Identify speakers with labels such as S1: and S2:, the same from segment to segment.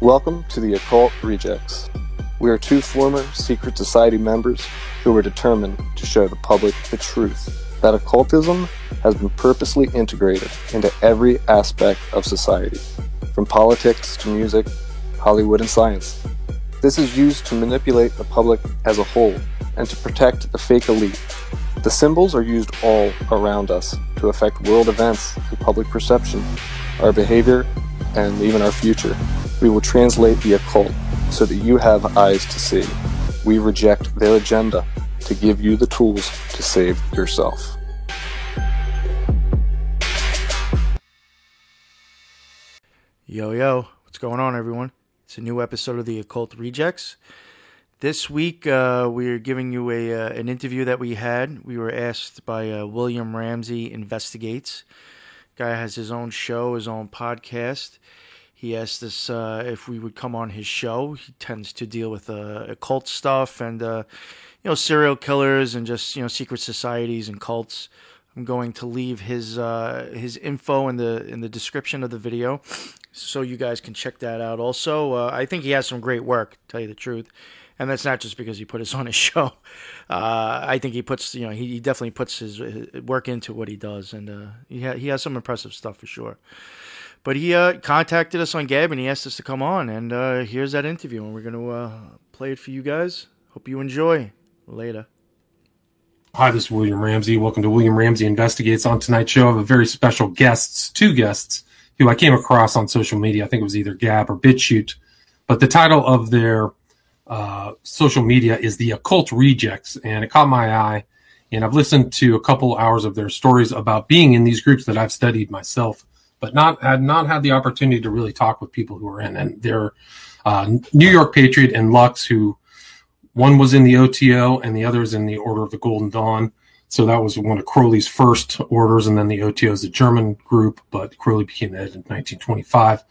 S1: Welcome to the Occult Rejects. We are two former secret society members who were determined to show the public the truth that occultism has been purposely integrated into every aspect of society, from politics to music, Hollywood, and science. This is used to manipulate the public as a whole and to protect the fake elite. The symbols are used all around us to affect world events and public perception, our behavior, and even our future. We will translate the occult so that you have eyes to see. We reject their agenda to give you the tools to save yourself.
S2: Yo, what's going on, everyone? It's a new episode of the Occult Rejects. This week, we're giving you an interview that we had. We were asked by William Ramsey Investigates. Guy has his own show, his own podcast. He asked us if we would come on his show. He tends to deal with occult stuff and serial killers and just secret societies and cults. I'm going to leave his info in the description of the video, so you guys can check that out. Also, I think he has some great work, to tell you the truth, and that's not just because he put us on his show. I think he puts he definitely puts his work into what he does, and he has some impressive stuff for sure. But he contacted us on Gab, and he asked us to come on, and here's that interview, and we're going to play it for you guys. Hope you enjoy. Later.
S3: Hi, this is William Ramsey. Welcome to William Ramsey Investigates. On tonight's show, I have a very special two guests, who I came across on social media. I think it was either Gab or BitChute. But the title of their social media is The Occult Rejects, and it caught my eye. And I've listened to a couple hours of their stories about being in these groups that I've studied myself, but had not had the opportunity to really talk with people who are in. And they're New York Patriot and Lux, who one was in the OTO and the other is in the Order of the Golden Dawn. So that was one of Crowley's first orders, and then the OTO is a German group, but Crowley became the head in 1925.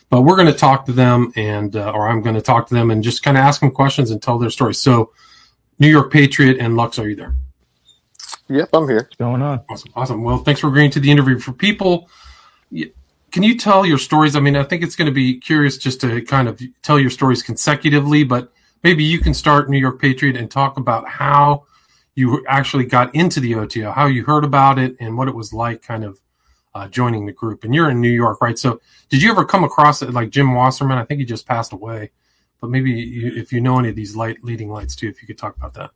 S3: But we're going to talk to them, or I'm going to talk to them and just kind of ask them questions and tell their stories. So, New York Patriot and Lux, are you there?
S1: Yep, I'm here.
S2: What's going on?
S3: Awesome. Well, thanks for agreeing to the interview. For people, can you tell your stories? I mean, I think it's going to be curious just to kind of tell your stories consecutively, but maybe you can start, New York Patriot, and talk about how you actually got into the OTO, how you heard about it, and what it was like kind of joining the group. And you're in New York, right? So did you ever come across it like Jim Wasserman? I think he just passed away. But maybe if you know any of these leading lights too, if you could talk about that.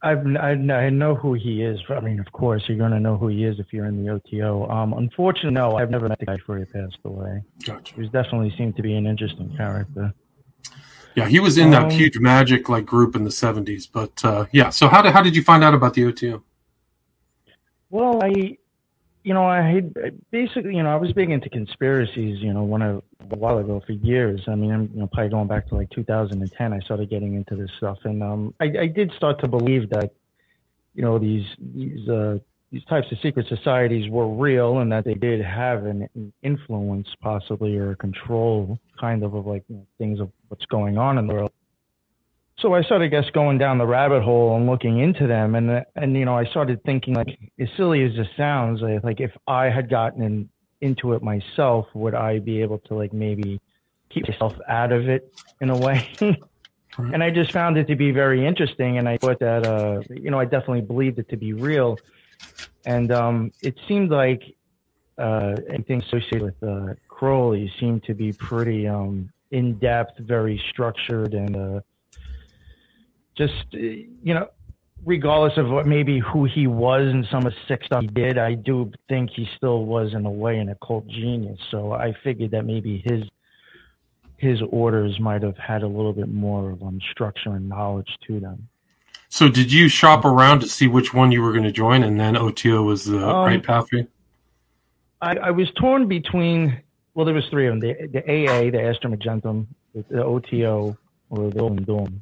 S4: I know who he is. I mean, of course, you're going to know who he is if you're in the OTO. Unfortunately, no, I've never met the guy before he passed away.
S3: Gotcha.
S4: He definitely seemed to be an interesting character.
S3: Yeah, he was in that huge magic group in the 70s. But so how did you find out about the OTO?
S4: Well, I basically, I was big into conspiracies, a while ago for years. I mean, I'm probably going back to 2010. I started getting into this stuff, and I did start to believe that, these types of secret societies were real, and that they did have an influence, possibly, or control, kind of things of what's going on in the world. So I started, going down the rabbit hole and looking into them, and I started thinking, as silly as this sounds, if I had gotten into it myself, would I be able to maybe keep myself out of it in a way? And I just found it to be very interesting, and I thought that I definitely believed it to be real, and it seemed like anything associated with Crowley seemed to be pretty in depth, very structured, and just, regardless of who he was and some of the sick stuff he did, I do think he still was, in a way, an occult genius. So I figured that maybe his orders might have had a little bit more of structure and knowledge to them.
S3: So did you shop around to see which one you were going to join, and then OTO was the right path for you?
S4: I was torn between, well, there was three of them, the AA, the Astrum Argentum, the OTO, or the Golden Dawn.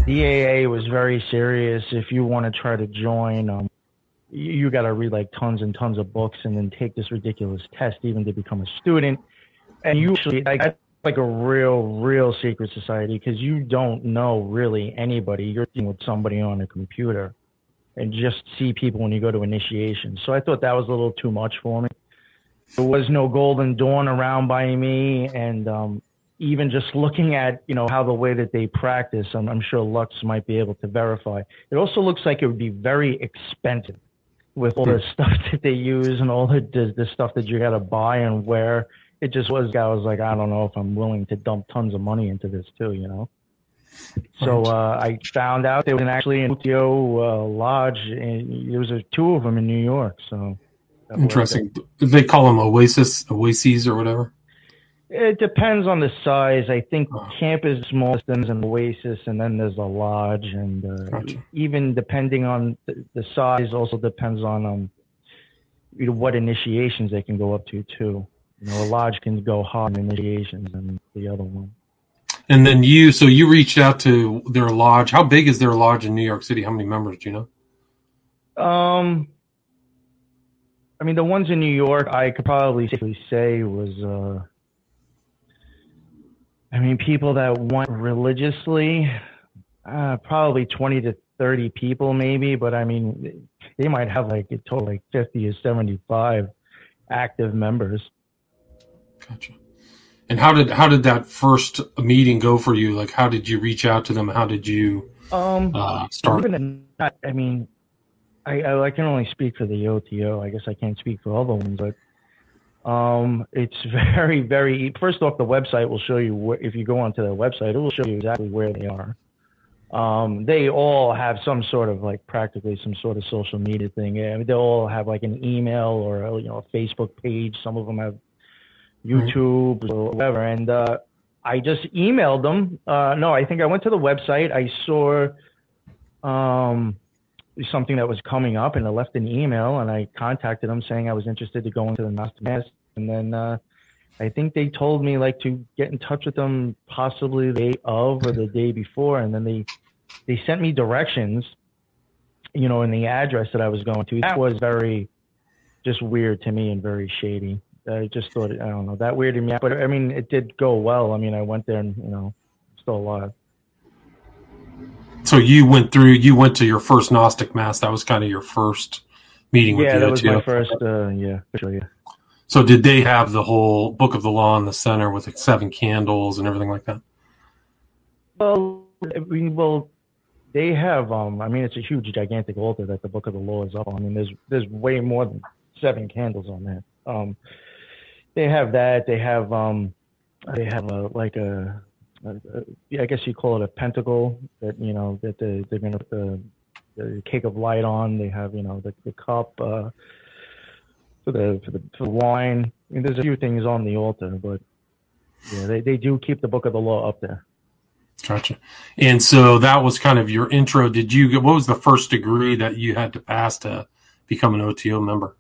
S4: The AA was very serious. If you want to try to join, you got to read tons and tons of books and then take this ridiculous test even to become a student. And usually, that's a real secret society, because you don't know really anybody. You're dealing with somebody on a computer and just see people when you go to initiation. So I thought that was a little too much for me. There was no Golden Dawn around by me, and even just looking at, how the way that they practice, I'm sure Lux might be able to verify. It also looks like it would be very expensive with all the stuff that they use and all the stuff that you got to buy and wear. It just was, I was like, I don't know if I'm willing to dump tons of money into this too, So I found out there was actually an OTO lodge, and there was two of them in New York. So
S3: interesting. They call them oases or whatever.
S4: It depends on the size. I think camp is smallest, then there's an oasis, and then there's a lodge. And
S3: Gotcha.
S4: even depending on the size, also depends on what initiations they can go up to too. A lodge can go higher in initiations than the other one.
S3: And then you reached out to their lodge. How big is their lodge in New York City? How many members do you know?
S4: I mean, the ones in New York, I could probably safely say was, people that went religiously, probably 20 to 30 people maybe, but they might have like a total like 50 or 75 active members.
S3: Gotcha. And how did that first meeting go for you? Like, how did you reach out to them? How did you start?
S4: I can only speak for the OTO. I guess I can't speak for other ones, but it's very, very. First off, the website will show you if you go onto the website, it will show you exactly where they are. They all have some sort of practically some sort of social media thing. They all have like an email or a Facebook page. Some of them have YouTube or whatever. And I just emailed them. No, I think I went to the website. I saw something that was coming up, and I left an email, and I contacted them saying I was interested to go into the Mass. And then I think they told me to get in touch with them possibly the day of or the day before, and then they sent me directions, in the address that I was going to. That was very just weird to me and very shady. I just thought, I don't know, that weirded me out. But it did go well. I went there and, still alive.
S3: So you went to your first Gnostic Mass. That was kind of your first meeting with the OTO.
S4: Yeah, that was my first, for sure, yeah.
S3: So did they have the whole Book of the Law in the center with 7 candles and everything like that?
S4: Well, they have, it's a huge, gigantic altar that the Book of the Law is up on. There's way more than 7 candles on there. They have that. They have I guess you call it a pentacle that that they're gonna put the cake of light on. They have the cup for the wine. There's a few things on the altar, but yeah, they do keep the Book of the Law up there.
S3: Gotcha. And so that was kind of your intro. What was the first degree that you had to pass to become an OTO member?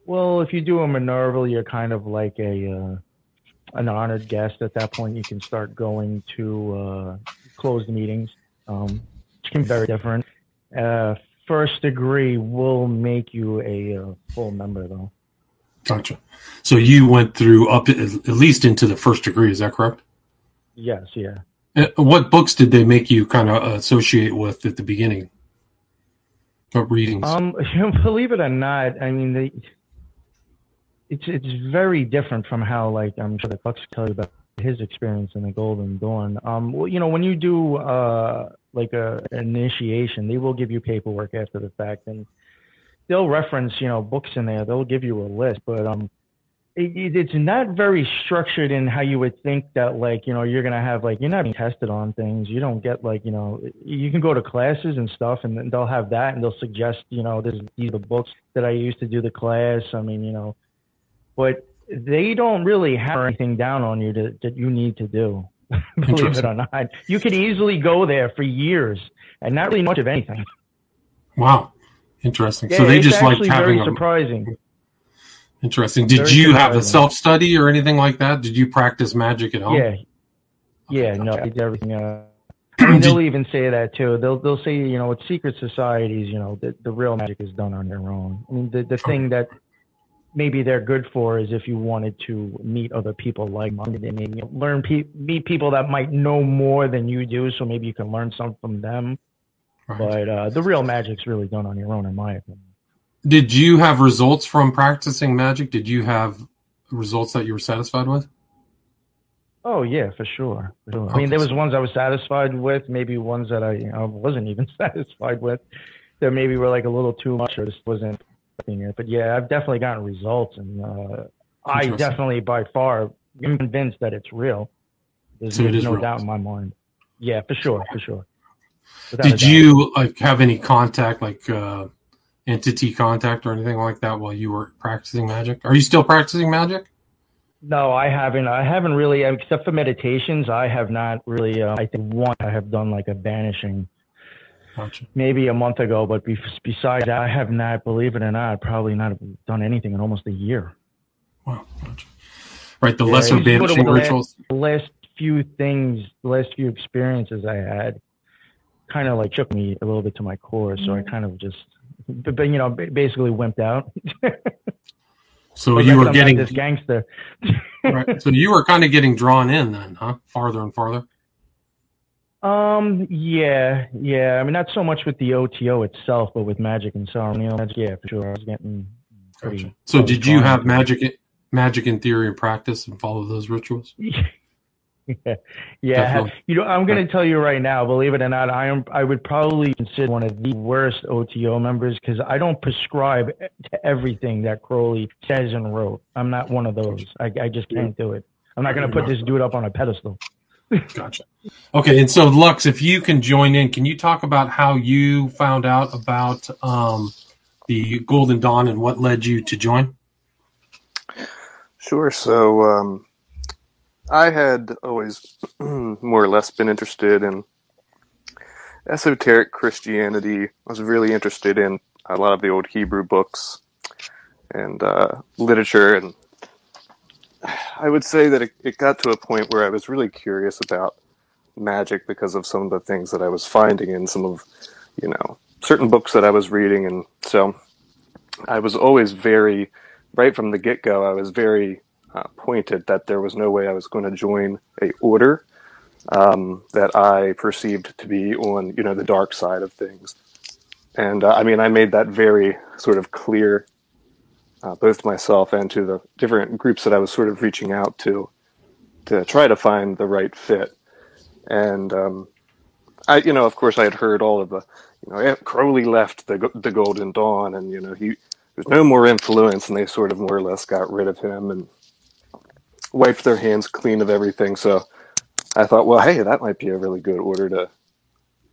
S4: Well, if you do a Minerval, you're kind of like an honored guest. At that point, you can start going to closed meetings, which can be very different. First degree will make you a full member, though.
S3: Gotcha. So you went through up at least into the first degree, is that correct?
S4: Yes, yeah.
S3: What books did they make you kind of associate with at the beginning? What readings?
S4: Believe it or not, it's very different from how I'm sure that Bucks tell you about his experience in the Golden Dawn. When you do an initiation, they will give you paperwork after the fact, and they'll reference books in there. They'll give you a list, but it's not very structured in how you would think that you're gonna have you're not being tested on things. You don't get you can go to classes and stuff, and they'll have that, and they'll suggest these are the books that I used to do the class. But they don't really have anything down on you that you need to do. Believe it or not, you could easily go there for years and not really much of anything.
S3: Wow, interesting.
S4: Yeah,
S3: so they just
S4: actually
S3: having
S4: very surprising.
S3: Interesting. Did you have a self-study or anything like that? Did you practice magic at home?
S4: Yeah. No, I did everything. They'll even say that too. They'll say with secret societies, the real magic is done on their own. The thing that maybe they're good for is if you wanted to meet other people like-minded and maybe meet people that might know more than you do, so maybe you can learn something from them. Right. But the real magic's really done on your own, in my opinion.
S3: Did you have results from practicing magic? Did you have results that you were satisfied with?
S4: Oh yeah, for sure. For sure. I mean,
S3: Okay,
S4: there was
S3: so
S4: ones I was satisfied with, maybe ones that I wasn't even satisfied with. That maybe were like a little too much or just wasn't working it. But yeah, I've definitely gotten results, and I
S3: interesting.
S4: definitely by far am convinced that it's real.
S3: So it
S4: There's
S3: is
S4: no
S3: real.
S4: doubt in my mind. Yeah, for sure, without a
S3: Did
S4: doubt.
S3: you like have any contact, like entity contact or anything like that while you were practicing magic? Are you still practicing magic?
S4: No, I haven't. I haven't really, except for meditations. I have not really. I think one I have done like a banishing
S3: Gotcha.
S4: maybe a month ago, but besides that, I have not. Believe it or not, probably not done anything in almost a year.
S3: Wow. Gotcha. Right, the
S4: Yeah, it
S3: lesser
S4: was sort of
S3: banishing
S4: the
S3: rituals.
S4: last few things, the last few experiences I had, kind of like shook me a little bit to my core. So I kind of just, but basically wimped out.
S3: So
S4: I
S3: you
S4: guess
S3: were
S4: I'm not
S3: getting
S4: this gangster.
S3: right. So you were kind of getting drawn in then, huh? Farther and farther.
S4: Yeah. I mean, not so much with the OTO itself, but with magic and ceremonial magic. Yeah, for sure. I was getting
S3: Gotcha.
S4: pretty.
S3: So
S4: I was
S3: did you
S4: drawn
S3: have
S4: into it.
S3: magic in theory and practice and follow those rituals?
S4: Yeah.
S3: Definitely.
S4: I'm
S3: Right.
S4: going to tell you right now, believe it or not, I would probably consider one of the worst OTO members because I don't prescribe to everything that Crowley says and wrote. I'm not one of those. I just can't do it. I'm not going to put this dude up on a pedestal.
S3: Gotcha. Okay, and so Lux, if you can join in, can you talk about how you found out about the Golden Dawn and what led you to join?
S1: Sure. So I had always more or less been interested in esoteric Christianity. I was really interested in a lot of the old Hebrew books and literature, and I would say that it got to a point where I was really curious about magic because of some of the things that I was finding in some of, certain books that I was reading. And so I was always right from the get-go, I was very pointed that there was no way I was going to join a order that I perceived to be on, the dark side of things. And I made that very sort of clear, both to myself and to the different groups that I was sort of reaching out to try to find the right fit. And of course, I had heard all of the, Crowley left the Golden Dawn, and there's no more influence, and they sort of more or less got rid of him and wiped their hands clean of everything. So I thought, well, hey, that might be a really good order to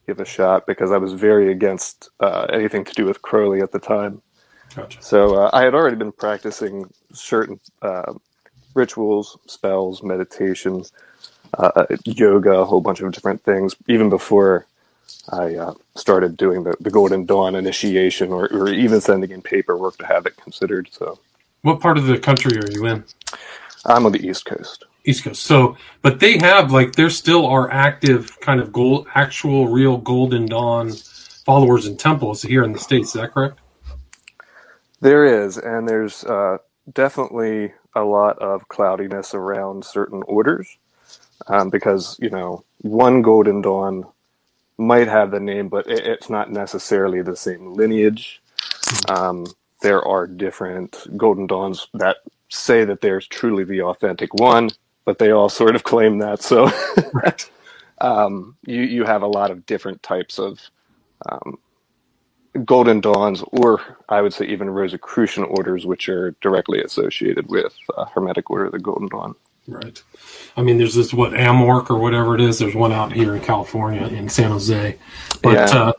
S1: give a shot, because I was very against anything to do with Crowley at the time.
S3: Gotcha.
S1: So I had already been practicing certain rituals, spells, meditations, yoga, a whole bunch of different things, even before I started doing the Golden Dawn initiation, or even sending in paperwork to have it considered. So,
S3: What part of the country are you in?
S1: I'm on the East Coast.
S3: East Coast. So, but they have there still are active kind of actual real Golden Dawn followers and temples here in the States. Is that correct?
S1: There is, and there's definitely a lot of cloudiness around certain orders, because, one Golden Dawn might have the name, but it's not necessarily the same lineage. There are different Golden Dawns that say that there's truly the authentic one, but they all sort of claim that. So
S3: Right.
S1: you have a lot of different types of Golden Dawns, or I would say even Rosicrucian orders, which are directly associated with Hermetic Order of the Golden Dawn.
S3: Right. I mean, there's this, Amorc or whatever it is. There's one out here in California, in San Jose. But
S1: Yeah.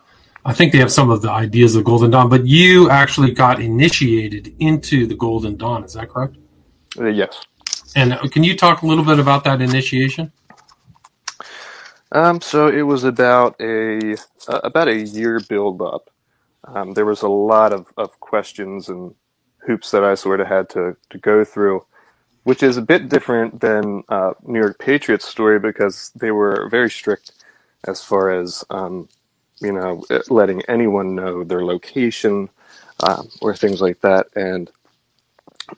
S3: I think they have some of the ideas of Golden Dawn. But you actually got initiated into the Golden Dawn. Is that correct?
S1: Yes.
S3: And can you talk a little bit about that initiation?
S1: So it was about a year build up. There was a lot of questions and hoops that I sort of had to go through, which is a bit different than New York Patriots' story, because they were very strict as far as letting anyone know their location, or things like that. And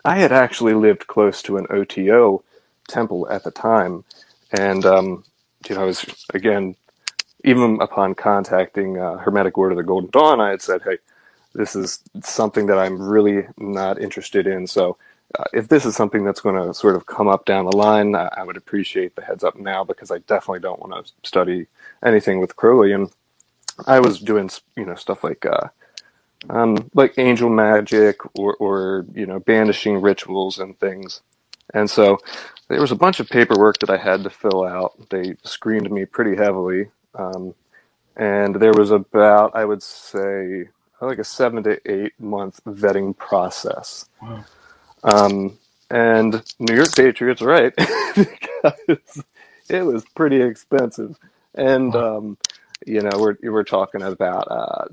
S1: I had actually lived close to an OTO temple at the time, and I was, again, even upon contacting Hermetic Order of the Golden Dawn, I had said, hey, this is something that I'm really not interested in. So if this is something that's going to sort of come up down the line, I would appreciate the heads up now, because I definitely don't want to study anything with Crowley. I was doing, stuff like angel magic or banishing rituals and things. And so there was a bunch of paperwork that I had to fill out. They screened me pretty heavily. And there was about, I would say, like a 7 to 8 month vetting process.
S3: Wow.
S1: And New York Patriots, right? Because it was pretty expensive. And,
S3: Wow.
S1: we're talking about,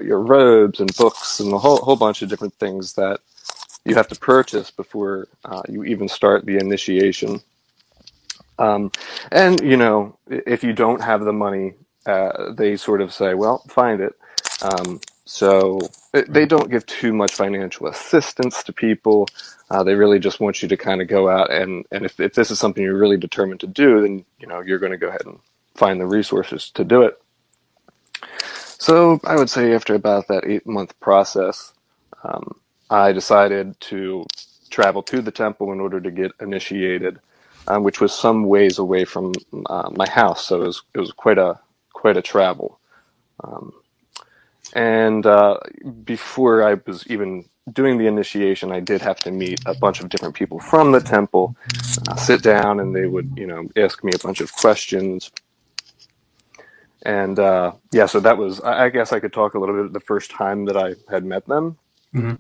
S1: your robes and books and a whole bunch of different things that you have to purchase before you even start the initiation. And, if you don't have the money, they sort of say, well, find it. So they don't give too much financial assistance to people. They really just want you to kind of go out and if this is something you're really determined to do, then, you're going to go ahead and find the resources to do it. So I would say after about that 8-month process, I decided to travel to the temple in order to get initiated, which was some ways away from my house. So it was quite a travel. And before I was even doing the initiation, I did have to meet a bunch of different people from the temple, sit down, and they would, ask me a bunch of questions. And so that was, I guess I could talk a little bit the first time that I had met them.
S3: Mm-hmm.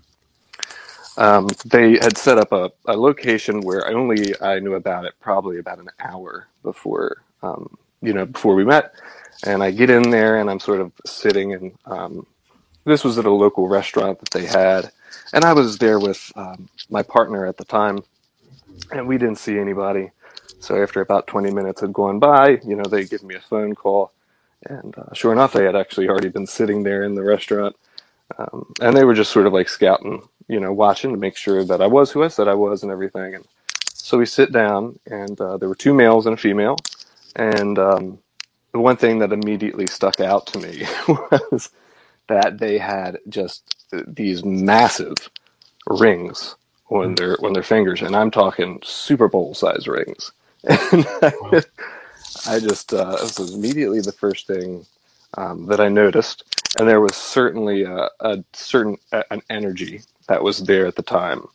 S1: They had set up a location where I knew about it probably about an hour before, before we met. And I get in there and I'm sort of sitting, and this was at a local restaurant that they had. And I was there with my partner at the time, and we didn't see anybody. So after about 20 minutes had gone by, they give me a phone call. And sure enough, they had actually already been sitting there in the restaurant. And they were just sort of like scouting, watching to make sure that I was who I said I was and everything. And so we sit down, and there were 2 males and a female. And the one thing that immediately stuck out to me was that they had just these massive rings on their fingers. And I'm talking Super Bowl size rings. And
S3: Wow.
S1: I just, this was immediately the first thing that I noticed. And there was certainly an energy that was there at the time.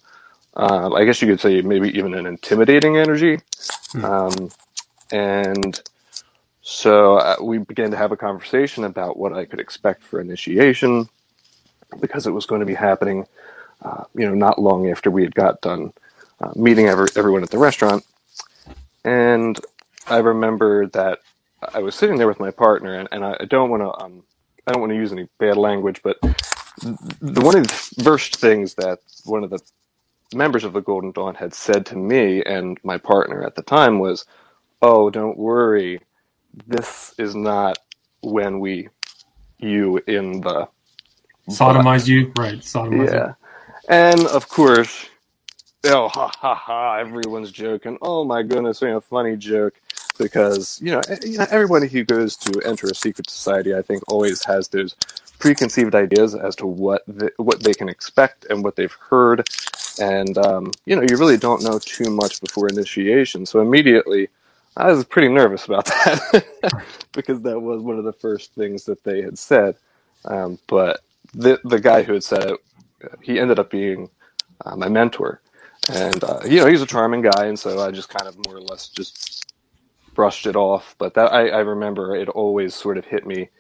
S1: I guess you could say maybe even an intimidating energy. And so we began to have a conversation about what I could expect for initiation, because it was going to be happening, not long after we had got done meeting everyone at the restaurant. And I remember that I was sitting there with my partner, and I don't want to use any bad language, but one of the first things that one of the members of the Golden Dawn had said to me and my partner at the time was, "Oh, don't worry, this is not when you in the
S3: Sodomize you, right? Sodomize
S1: yeah." And of course, oh, ha ha ha! Everyone's joking. Oh my goodness, a funny joke, because everybody who goes to enter a secret society, I think, always has those preconceived ideas as to what they can expect and what they've heard, and you really don't know too much before initiation. So immediately, I was pretty nervous about that because that was one of the first things that they had said. But the guy who had said it, he ended up being my mentor. And, he's a charming guy, and so I just kind of more or less just brushed it off. But that I remember it always sort of hit me,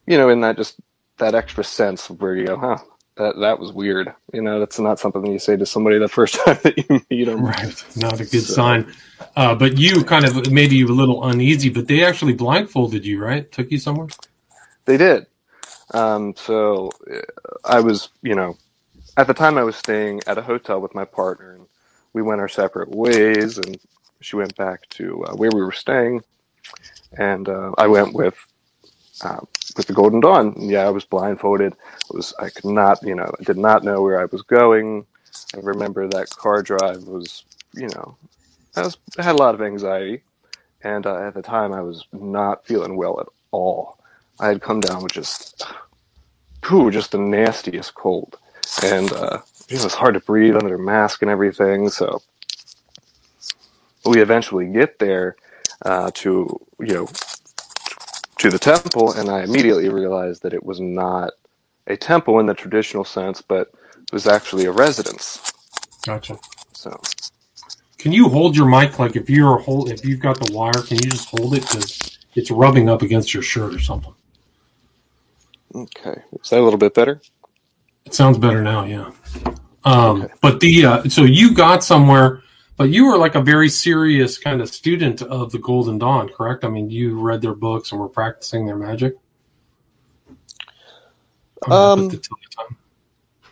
S1: in that extra sense where you go, huh, that was weird. That's not something you say to somebody the first time that you meet them.
S3: Right. Not a good sign. But you kind of made you a little uneasy, but they actually blindfolded you, right? Took you somewhere?
S1: They did. So I was, at the time I was staying at a hotel with my partner, and we went our separate ways, and she went back to where we were staying, and I went with the Golden Dawn. And yeah, I was blindfolded. I could not, I did not know where I was going. I remember that car drive was, I had a lot of anxiety, and at the time I was not feeling well at all. I had come down with just just the nastiest cold. And it was hard to breathe under a mask and everything. So we eventually get there to the temple, and I immediately realized that it was not a temple in the traditional sense, but it was actually a residence.
S3: Gotcha.
S1: So,
S3: can you hold your mic, like if you've got the wire, can you just hold it because it's rubbing up against your shirt or something?
S1: Okay, is that a little bit better?
S3: It sounds better now, yeah.
S1: Okay.
S3: But so you got somewhere, but you were like a very serious kind of student of the Golden Dawn, correct? I mean, you read their books and were practicing their magic.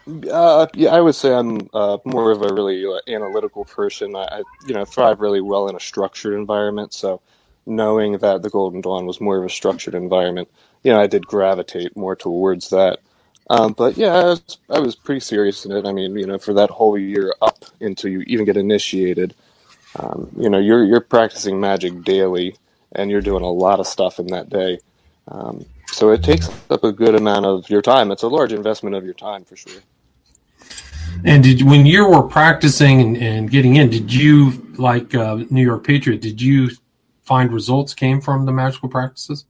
S1: Yeah, I would say I'm more of a really analytical person. I thrive really well in a structured environment. So, knowing that the Golden Dawn was more of a structured environment, I did gravitate more towards that. But yeah, I was pretty serious in it. I mean, for that whole year up until you even get initiated, you're practicing magic daily, and you're doing a lot of stuff in that day. So it takes up a good amount of your time. It's a large investment of your time for sure.
S3: And when you were practicing and getting in, did you, like New York Patriot, did you find results came from the magical practices?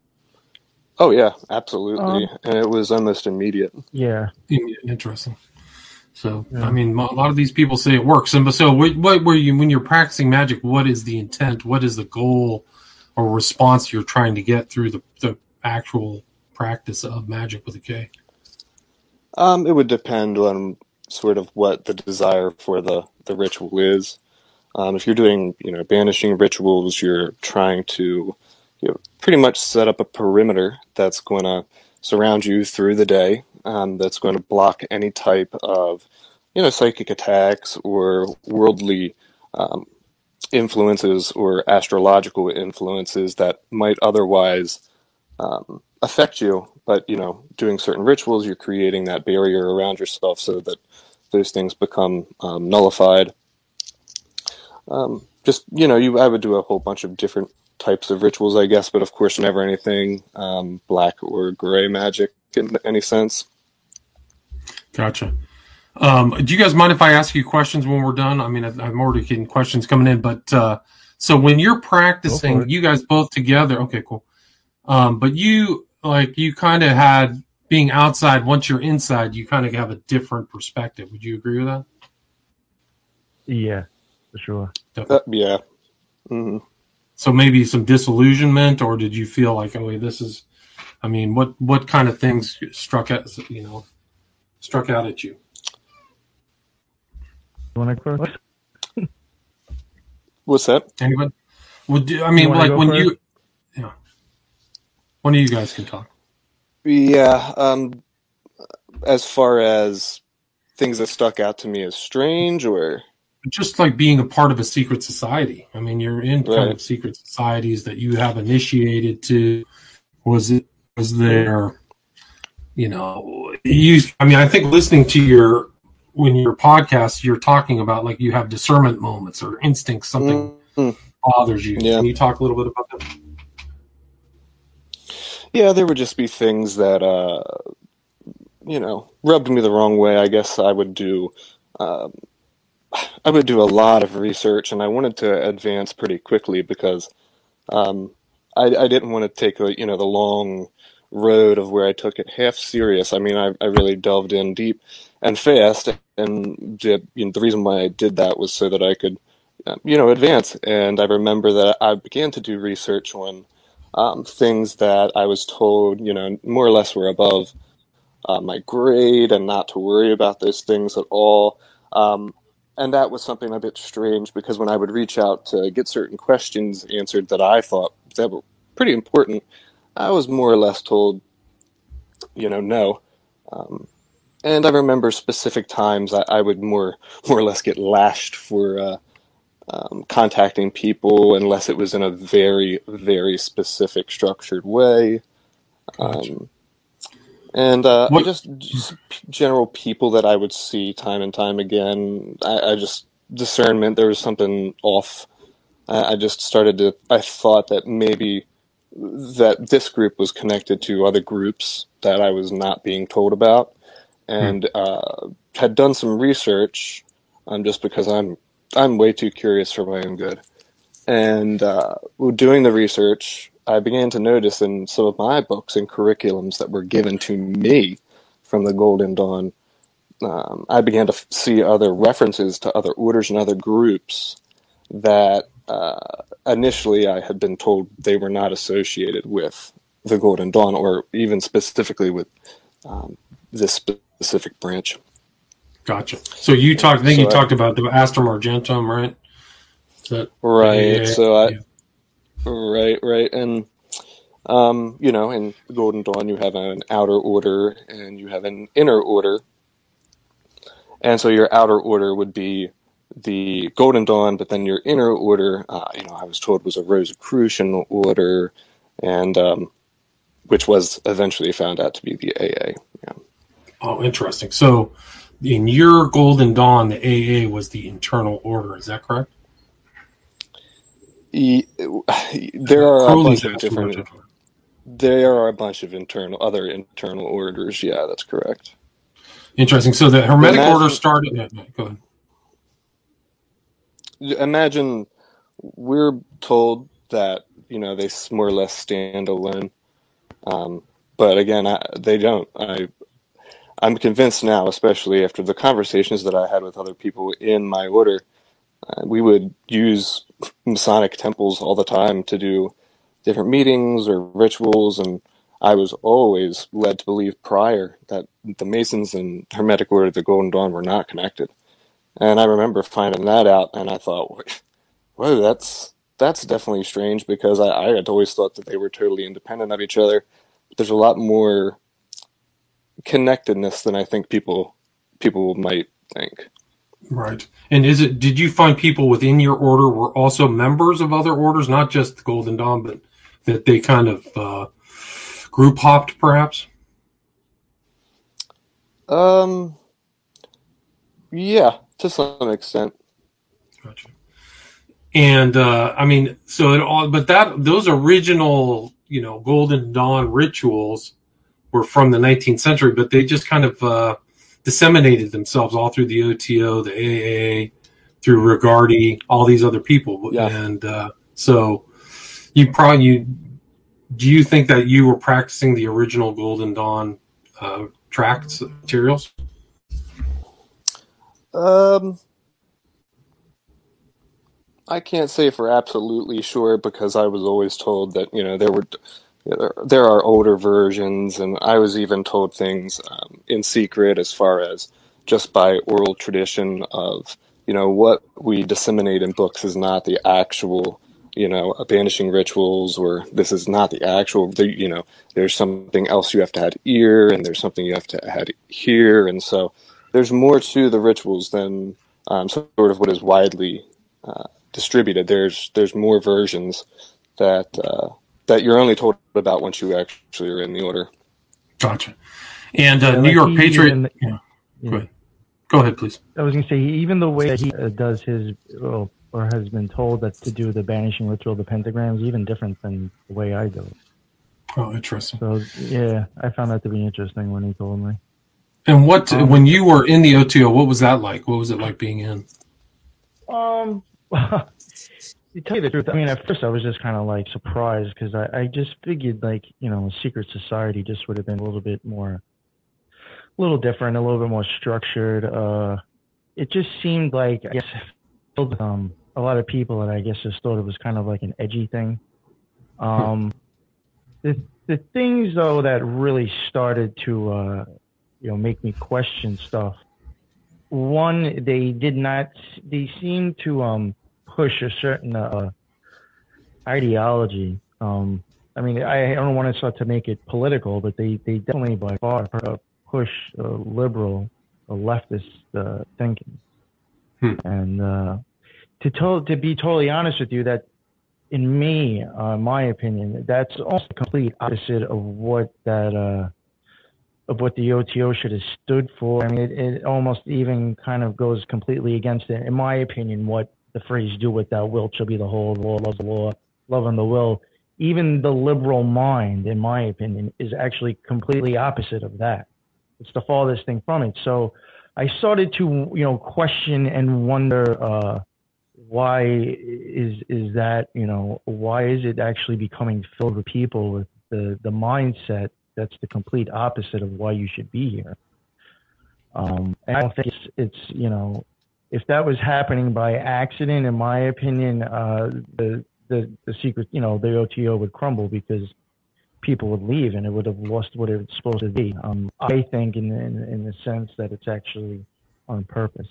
S1: Oh yeah, absolutely, and it was almost immediate.
S4: Yeah.
S3: Interesting. So, yeah. I mean, a lot of these people say it works. And so, what were you when you're practicing magic? What is the intent? What is the goal or response you're trying to get through the actual practice of magic with a K?
S1: It would depend on sort of what the desire for the ritual is. If you're doing, banishing rituals, you're trying to pretty much set up a perimeter that's going to surround you through the day, that's going to block any type of, psychic attacks or worldly influences or astrological influences that might otherwise affect you. But, doing certain rituals, you're creating that barrier around yourself so that those things become nullified. I would do a whole bunch of different types of rituals, I guess, but of course never anything black or gray magic in any sense.
S3: Gotcha. Do you guys mind if I ask you questions when we're done? I mean, I'm already getting questions coming in, but so when you're practicing, you guys both together, okay, cool. But you kind of had, being outside, once you're inside, you kind of have a different perspective. Would you agree with that?
S4: Yeah, for sure.
S1: Yeah. Mm-hmm.
S3: So maybe some disillusionment, or did you feel like, oh, wait, this is, I mean, what kind of things struck out at you?
S4: You want to go first?
S1: What's that?
S3: Anyone? One of you guys can talk.
S1: Yeah. As far as things that stuck out to me as strange, or
S3: just like being a part of a secret society. I mean, you're in kind of secret societies that you have initiated to. Was there, I think listening to your podcast, you're talking about like you have discernment moments or instincts, something bothers you. Yeah. Can you talk a little bit about that?
S1: Yeah, there would just be things that, rubbed me the wrong way. I guess I would do a lot of research, and I wanted to advance pretty quickly because I didn't want to take the long road of where I took it half serious. I mean, I really delved in deep and fast, and the reason why I did that was so that I could, advance. And I remember that I began to do research on things that I was told, more or less were above my grade, and not to worry about those things at all. And that was something a bit strange, because when I would reach out to get certain questions answered that I thought that were pretty important, I was more or less told, no. And I remember specific times I would more or less get lashed for contacting people unless it was in a very, very specific, structured way.
S3: Gotcha.
S1: And just general people that I would see time and time again, I just, discernment, there was something off. I thought that maybe that this group was connected to other groups that I was not being told about, and had done some research, just because I'm way too curious for my own good. And doing the research, I began to notice in some of my books and curriculums that were given to me from the Golden Dawn, I began to see other references to other orders and other groups that initially I had been told they were not associated with the Golden Dawn, or even specifically with this specific branch.
S3: Gotcha. So you talked. I think you talked about the Astrum Argentum, right?
S1: Right. So right, and in the Golden Dawn you have an outer order and you have an inner order, and so your outer order would be the Golden Dawn, but then your inner order, I was told, was a Rosicrucian order, and which was eventually found out to be the AA. Yeah.
S3: Oh, interesting. So in your Golden Dawn, the AA was the internal order. Is that correct?
S1: There are a bunch of different. There are a bunch of other internal orders. Yeah, that's correct.
S3: Interesting. So the Hermetic order started. Go ahead.
S1: Imagine we're told that they more or less stand alone, but again, they don't. I'm convinced now, especially after the conversations that I had with other people in my order. We would use Masonic temples all the time to do different meetings or rituals, and I was always led to believe prior that the Masons and Hermetic Order of the Golden Dawn were not connected. And I remember finding that out, and I thought, whoa, that's definitely strange, because I had always thought that they were totally independent of each other. There's a lot more connectedness than I think people might think.
S3: Right. And did you find people within your order were also members of other orders, not just the Golden Dawn, but that they kind of group hopped, perhaps?
S1: Yeah, to some extent.
S3: Gotcha. And those original, Golden Dawn rituals were from the 19th century, but they just kind of disseminated themselves all through the OTO, the AA, through Rigardi, all these other people. Yeah. And so do you think that you were practicing the original Golden Dawn tracts materials?
S1: I can't say for absolutely sure, because I was always told that there are older versions, and I was even told things in secret, as far as just by oral tradition of what we disseminate in books is not the actual banishing rituals, or this is not the actual. There's something else you have to add here, and there's something you have to add here, and so there's more to the rituals than sort of what is widely distributed. There's more versions that you're only told about once you actually are in the order.
S3: Gotcha. And New York Patriot. Go ahead, please.
S4: I was going to say, even the way that he does his, or has been told that to do the banishing ritual, the pentagrams, even different than the way I do it.
S3: Oh, interesting.
S4: So yeah, I found that to be interesting when he told me.
S3: And when you were in the OTO, what was that like? What was it like being in?
S4: To tell you the truth, I mean, at first I was just kind of like surprised, because I just figured a secret society just would have been a little different, a little bit more structured. It just seemed like, I guess, a lot of people that I guess just thought it was kind of like an edgy thing. The things though that really started to make me question stuff. One, they seemed to push a certain ideology. I mean, I don't want to start to make it political, but they definitely by far push liberal, leftist thinking. And to be totally honest with you, that in my opinion, that's almost the complete opposite of what the OTO should have stood for. I mean, it almost even kind of goes completely against it, in my opinion, what the phrase "do what thou wilt shall be the whole law," love the law, love and the will. even the liberal mind, in my opinion, is actually completely opposite of that. It's the farthest thing from it. So I started to, question and wonder, why is that, why is it actually becoming filled with people with the mindset that's the complete opposite of why you should be here? And I don't think it's if that was happening by accident, in my opinion, the secret, the OTO would crumble because people would leave and it would have lost what it's supposed to be. I think in the sense that it's actually on purpose.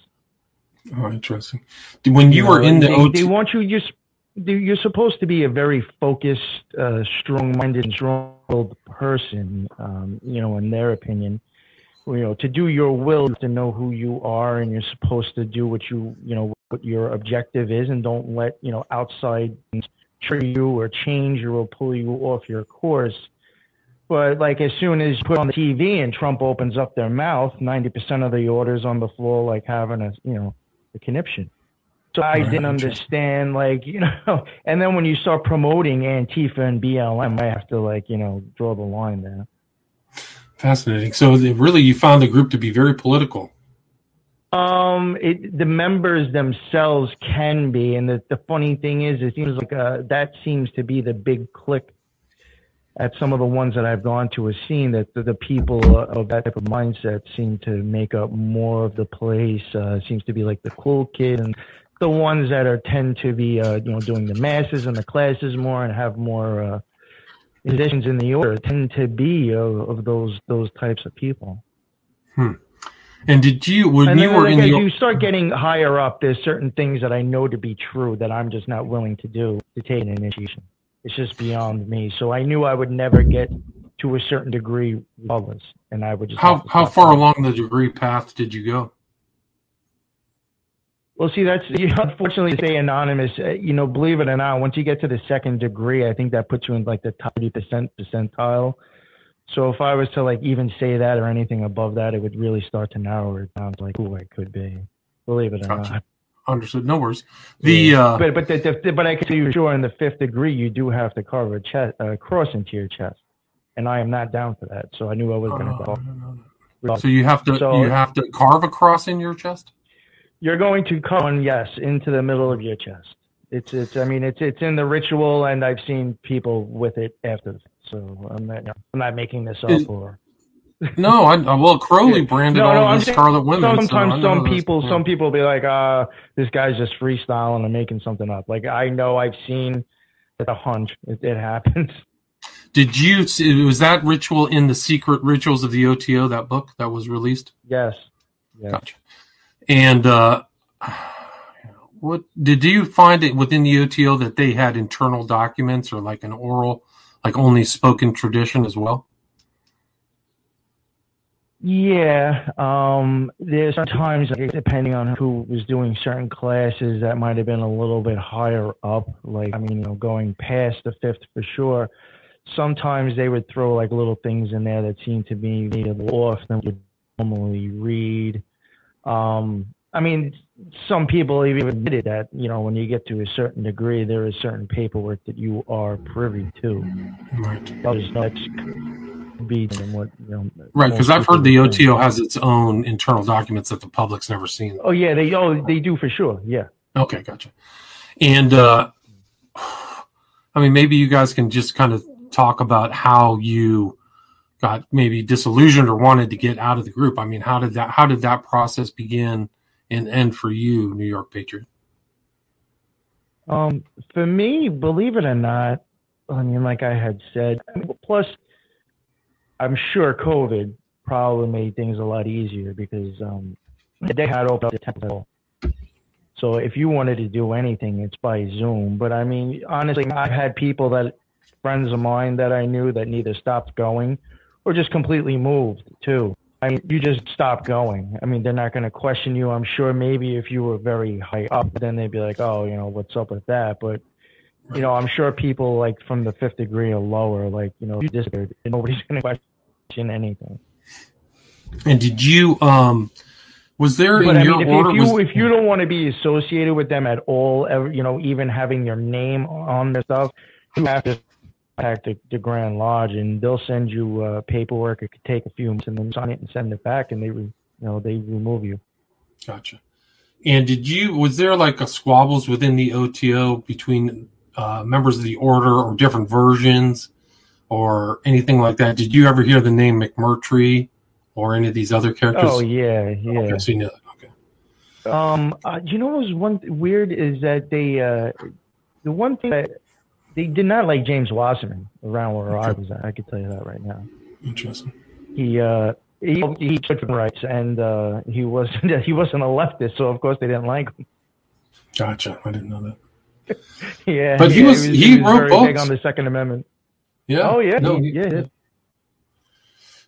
S3: Oh, interesting. When you were in the
S4: they,
S3: OTO,
S4: they want you you're supposed to be a very focused, strong-minded, strong-willed person, in their opinion. To do your will, to know who you are, and you're supposed to do what what your objective is, and don't let, outside things trigger you or change you or pull you off your course. But like as soon as you put on the TV and Trump opens up their mouth, 90% of the orders on the floor, like having a conniption. So I didn't understand, and then when you start promoting Antifa and BLM, I have to draw the line there.
S3: Fascinating. So really, you found the group to be very political.
S4: The members themselves can be, and the funny thing is, it seems like that seems to be the big clique at some of the ones that I've gone to, has seen that the people of that type of mindset seem to make up more of the place. Seems to be like the cool kid, and the ones that tend to be doing the masses and the classes more and have more positions in the order tend to be of those types of people.
S3: And did you,
S4: as you start getting higher up, there's certain things that I know to be true that I'm just not willing to do, to take an initiation. It's just beyond me. So I knew I would never get to a certain degree regardless, and I would just.
S3: How far along the degree path did you go?
S4: Well, see, that's unfortunately stay anonymous. Believe it or not, once you get to the second degree, I think that puts you in like the top 30% percentile. So if I was to even say that or anything above that, it would really start to narrow it down to who I could be. Believe it or not.
S3: Understood. No worries.
S4: But I can tell you sure in the fifth degree you do have to carve a cross into your chest, and I am not down for that. So I knew I was going to go.
S3: So you have to carve a cross in your chest.
S4: You're going to carve one, yes, into the middle of your chest. It's in the ritual, and I've seen people with it after. So I'm not making this up or.
S3: No, Crowley branded all the Scarlet Women.
S4: Sometimes some people be like, this guy's just freestyling and making something up. I know I've seen a hunch. It happens.
S3: Was that ritual in the Secret Rituals of the OTO, that book that was released?
S4: Yes.
S3: Gotcha. And what did you find it within the OTO that they had internal documents or an oral, only spoken tradition as well?
S4: Yeah, there's sometimes, depending on who was doing certain classes, that might have been a little bit higher up, going past the fifth for sure. Sometimes they would throw little things in there that seemed to be a little off than we would normally read. Some people even admitted that, when you get to a certain degree, there is certain paperwork that you are privy to.
S3: Right.
S4: Right,
S3: because I've heard the OTO has its own internal documents that the public's never seen.
S4: Oh yeah, they do for sure. Yeah.
S3: Okay, gotcha. And maybe you guys can just kind of talk about how you got maybe disillusioned or wanted to get out of the group. How did that process begin and end for you, New York Patriot?
S4: For me, believe it or not, like I had said, plus I'm sure COVID probably made things a lot easier because they had opened up the temple. So if you wanted to do anything, it's by Zoom. But honestly, I've had friends of mine that I knew that neither stopped going or just completely moved too. You just stop going. They're not going to question you. I'm sure maybe if you were very high up, then they'd be like, oh, what's up with that? But I'm sure people from the fifth degree or lower, you disappeared. Nobody's going to question anything.
S3: And did you, was there
S4: if you don't want to be associated with them at all, even having your name on their stuff, you have to contact the Grand Lodge, and they'll send you paperwork. It could take a few months, and then sign it and send it back, and they remove you.
S3: Gotcha. And was there like a squabbles within the OTO between members of the order, or different versions, or anything like that? Did you ever hear the name McMurtry or any of these other characters?
S4: Oh yeah.
S3: Okay, so you know that. Okay.
S4: You know what was one weird is that the one thing that they did not like James Wasserman around where I was at. I can tell you that right now.
S3: Interesting.
S4: He stood for rights, and he wasn't a leftist, so of course they didn't like him.
S3: Gotcha. I didn't know that.
S4: Yeah,
S3: but he wrote
S4: very
S3: books.
S4: big on the Second Amendment.
S3: Yeah.
S4: Oh yeah.
S3: No,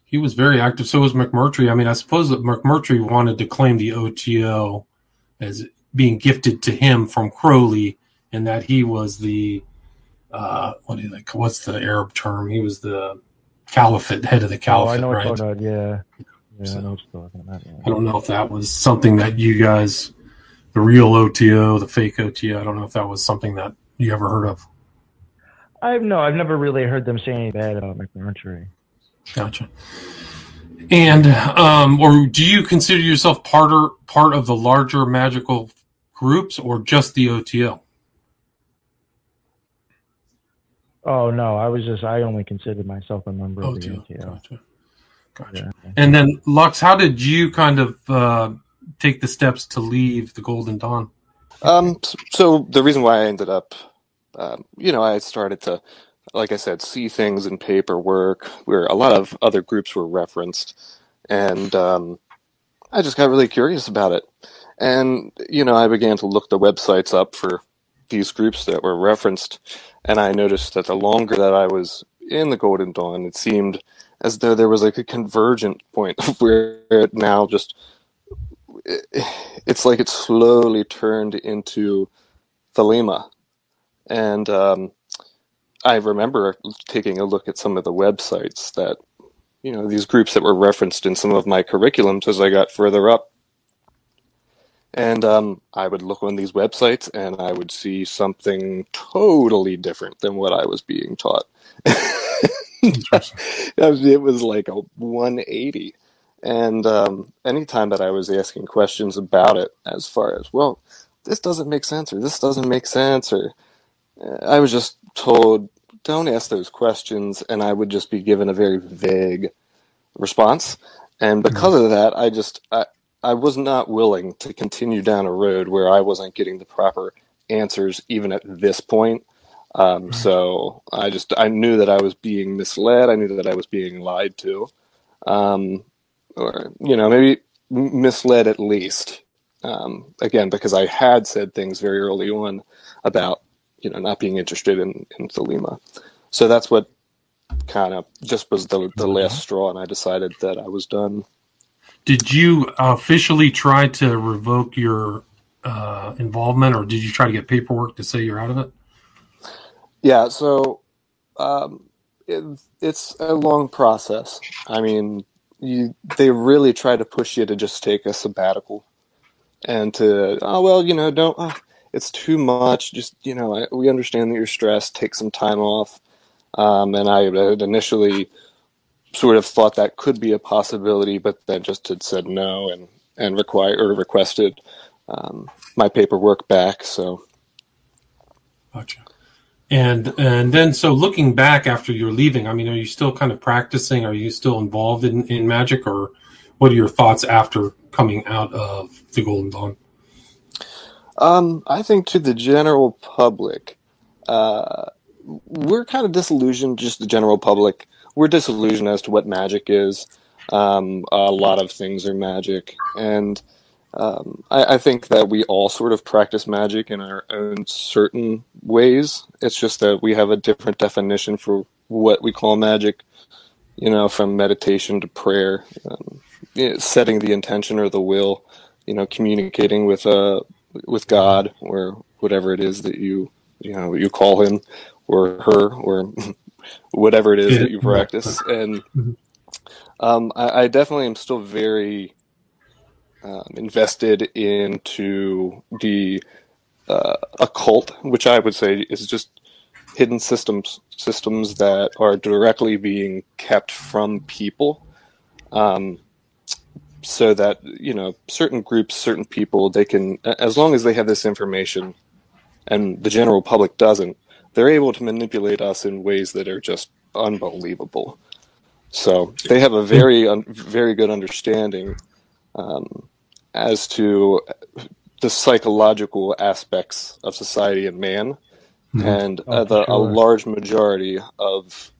S3: he was very active. So was McMurtry. I mean, I suppose that McMurtry wanted to claim the OTO as being gifted to him from Crowley, and that he was the what's the Arab term? He was the caliphate, head of the caliphate.
S4: I know what
S3: right?
S4: you're talking about. Yeah.
S3: So,
S4: I know what you're talking about. Yeah.
S3: I don't know if that was something that you guys, the real OTO, the fake OTO, I don't know if that was something that you ever heard of.
S4: I've never really heard them say anything bad about McMurtry.
S3: Gotcha. And or do you consider yourself part of the larger magical groups, or just the OTO?
S4: Oh no, I only considered myself a member of the OTO.
S3: Gotcha. Yeah. And then Lux, how did you kind of take the steps to leave the Golden Dawn?
S1: So the reason why I ended up, I started to, like I said, see things in paperwork where a lot of other groups were referenced, and I just got really curious about it. And, I began to look the websites up for these groups that were referenced, and I noticed that the longer that I was in the Golden Dawn, it seemed as though there was like a convergent point where it now just, it's like it slowly turned into Thelema. And I remember taking a look at some of the websites that, these groups that were referenced in some of my curriculums as I got further up. And I would look on these websites and I would see something totally different than what I was being taught. It was like a 180. And anytime that I was asking questions about it, as far as, well, this doesn't make sense, or this doesn't make sense, or I was just told, don't ask those questions, and I would just be given a very vague response. And because of that, I was not willing to continue down a road where I wasn't getting the proper answers, even at this point. So I knew that I was being misled. I knew that I was being lied to, or, maybe misled at least. Again, because I had said things very early on about, not being interested in Thelema. So that's what kind of just was the last straw, and I decided that I was done.
S3: Did you officially try to revoke your involvement, or did you try to get paperwork to say you're out of it?
S1: Yeah, so it's a long process. I mean, they really try to push you to just take a sabbatical and to, don't, it's too much. Just, we understand that you're stressed. Take some time off. And I had initially sort of thought that could be a possibility, but then just had said no and requested my paperwork back. So,
S3: gotcha. And then, so looking back after you're leaving, I mean, are you still kind of practicing? Are you still involved in magic, or what are your thoughts after coming out of the Golden Dawn?
S1: I think to the general public, we're kind of disillusioned. Just the general public, we're disillusioned as to what magic is. A lot of things are magic, and I think that we all sort of practice magic in our own certain ways. It's just that we have a different definition for what we call magic, from meditation to prayer, setting the intention or the will, communicating with God, or whatever it is that you call him or her, or whatever it is that you practice. And I definitely am still very invested into the occult, which I would say is just hidden systems. systems that are directly being kept from people, so that, certain groups, certain people, they can, as long as they have this information and the general public doesn't, they're able to manipulate us in ways that are just unbelievable. So they have a very good understanding as to the psychological aspects of society and man, and a large majority of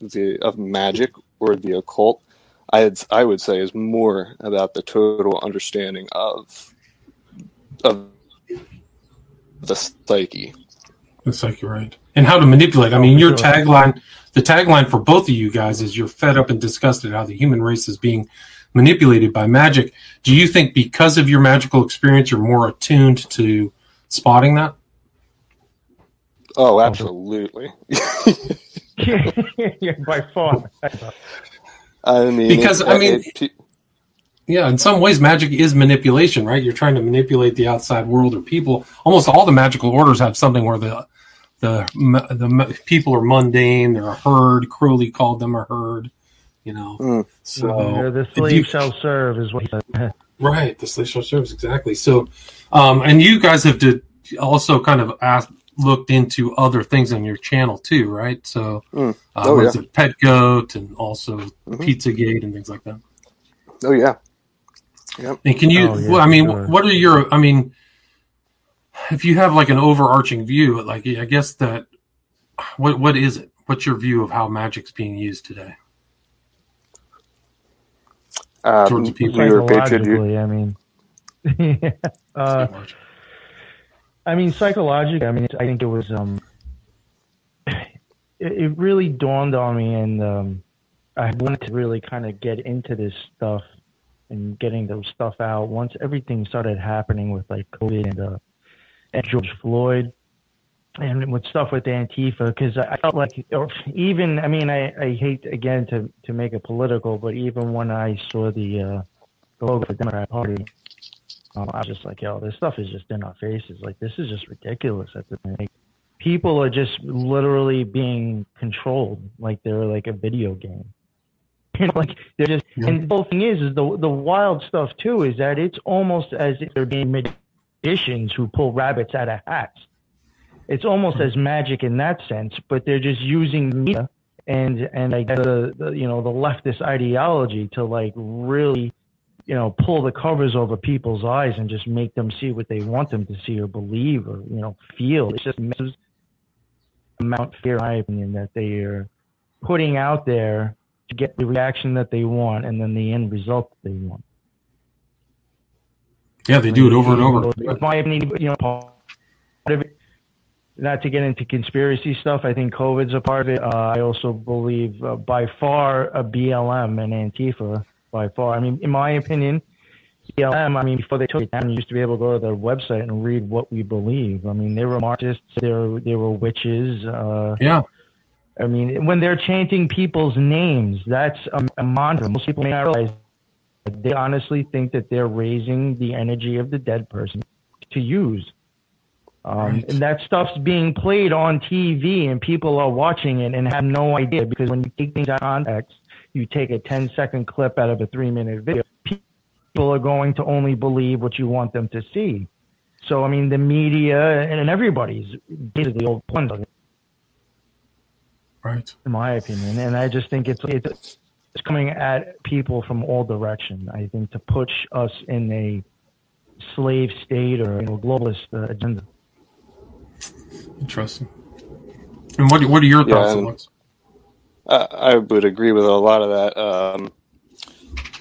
S1: magic or the occult, I would say, is more about the total understanding of the psyche.
S3: The psyche, right? And how to manipulate. I mean, your tagline, the tagline for both of you guys is "You're fed up and disgusted how the human race is being manipulated by magic." Do you think because of your magical experience, you're more attuned to spotting that?
S1: Oh, absolutely.
S4: Yeah, by far.
S1: I mean,
S3: because yeah, in some ways, magic is manipulation, right? You're trying to manipulate the outside world or people. Almost all the magical orders have something where the people are mundane. They're a herd. Crowley called them a herd. So
S4: the slave shall serve is what he said.
S3: Right, the slave shall serve, exactly. So, and you guys have also kind of looked into other things on your channel too, right? So, it Pet Goat and also Pizzagate and things like that.
S1: Oh yeah. Yep.
S3: And can you? What are your? I mean, if you have like an overarching view, like I guess that, what is it? What's your view of how magic's being used today? Towards people,
S4: psychologically, psychologically, I think it was it really dawned on me, and I wanted to really kind of get into this stuff and getting those stuff out once everything started happening with like COVID and George Floyd and with stuff with Antifa, because I felt like, or even, I hate again to make it political, but even when I saw the logo for the Democrat Party, I was just like, yo, this stuff is just in our faces. Like, this is just ridiculous at the point. People are just literally being controlled like they're like a video game. Like they're just, and the whole thing is the wild stuff too is that it's almost as if they're being magicians who pull rabbits out of hats. It's almost as magic in that sense, but they're just using media and like the leftist ideology to like really, pull the covers over people's eyes and just make them see what they want them to see or believe or, feel. It's just amount of fear, in my opinion, that they are putting out there to get the reaction that they want and then the end result that they want.
S3: Yeah, they do it over and over.
S4: In my opinion, part of it, not to get into conspiracy stuff, I think COVID's a part of it. I also believe by far a BLM and Antifa, by far. In my opinion, BLM, before they took it down, you used to be able to go to their website and read what we believe. They were Marxists, they were witches.
S3: Yeah.
S4: When they're chanting people's names, that's a mantra. Most people may not realize that they honestly think that they're raising the energy of the dead person to use. Right. And that stuff's being played on TV and people are watching it and have no idea, because when you take things out of context, you take a 10-second clip out of a 3-minute video, people are going to only believe what you want them to see. So, the media and everybody's basically all plunged on it.
S3: Right.
S4: In my opinion. And I just think it's coming at people from all directions, I think, to push us in a slave state or globalist agenda.
S3: Interesting. And what are your thoughts on this?
S1: I would agree with a lot of that.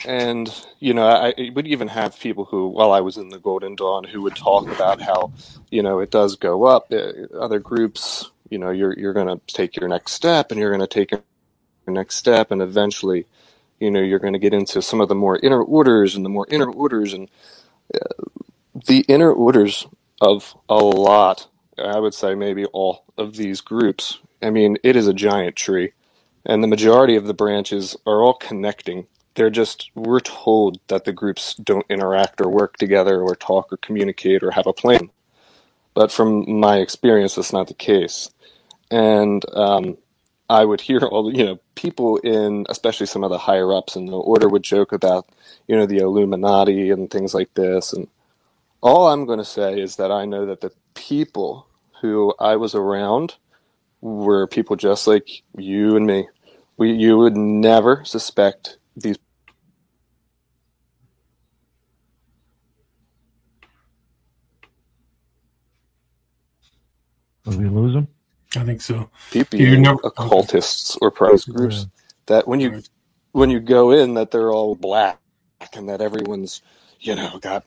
S1: And, I would even have people who, while I was in the Golden Dawn, who would talk about how, it does go up. Other groups, you're going to take your next step and you're going to take your next step. And eventually, you're going to get into some of the more inner orders and the more inner orders. And the inner orders of a lot, I would say maybe all of these groups, it is a giant tree. And the majority of the branches are all connecting. We're told that the groups don't interact or work together or talk or communicate or have a plan. But from my experience, that's not the case. And I would hear all people in, especially some of the higher ups in the order, would joke about the Illuminati and things like this. And all I'm going to say is that I know that the people who I was around were people just like you and me. You would never suspect these.
S4: Did we lose him?
S3: I think so.
S1: People, occultists or private groups, that when you go in, that they're all black and that everyone's got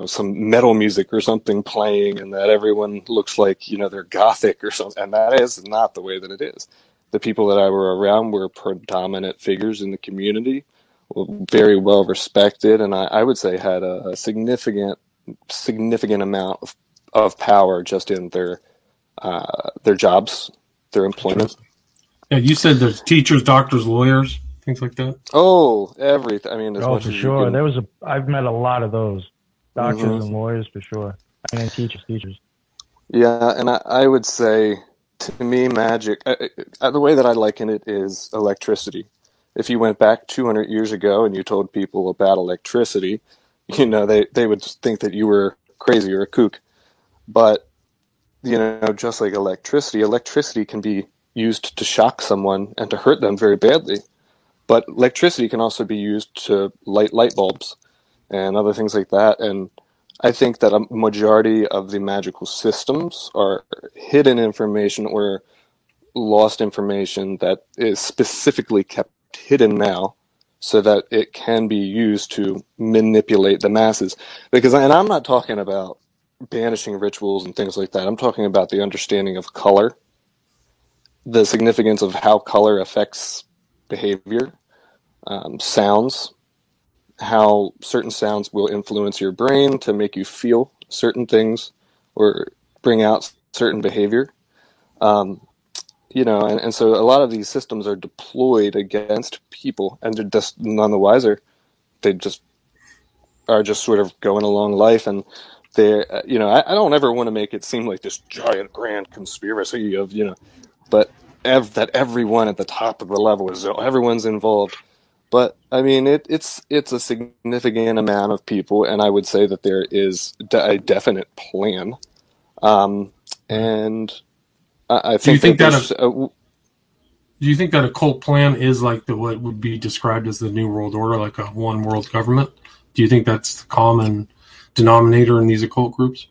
S1: some metal music or something playing, and that everyone looks like they're gothic or something, and that is not the way that it is. The people that I were around were predominant figures in the community, very well respected, and I would say had a significant amount of power just in their jobs, their employment.
S3: Yeah, you said there's teachers, doctors, lawyers, things like that.
S1: Oh, everything. I mean, as much
S4: for
S1: as
S4: sure.
S1: you can...
S4: I've met a lot of those doctors and lawyers for sure, and teachers.
S1: Yeah, and I would say, to me, magic. The way that I liken it is electricity. If you went back 200 years ago and you told people about electricity, they would think that you were crazy or a kook. But just like electricity can be used to shock someone and to hurt them very badly. But electricity can also be used to light light bulbs and other things like that. And I think that a majority of the magical systems are hidden information or lost information that is specifically kept hidden now so that it can be used to manipulate the masses. And I'm not talking about banishing rituals and things like that. I'm talking about the understanding of color, the significance of how color affects behavior, sounds, how certain sounds will influence your brain to make you feel certain things or bring out certain behavior. And so a lot of these systems are deployed against people, and they're just none the wiser. They just are just sort of going along life, and they, I don't ever want to make it seem like this giant grand conspiracy of, but that everyone at the top of the level everyone's involved. But I mean, it's a significant amount of people, and I would say that there is a definite plan. And I think.
S3: Do you think that a cult plan is like what would be described as the New World Order, like a one world government? Do you think that's the common denominator in these occult groups?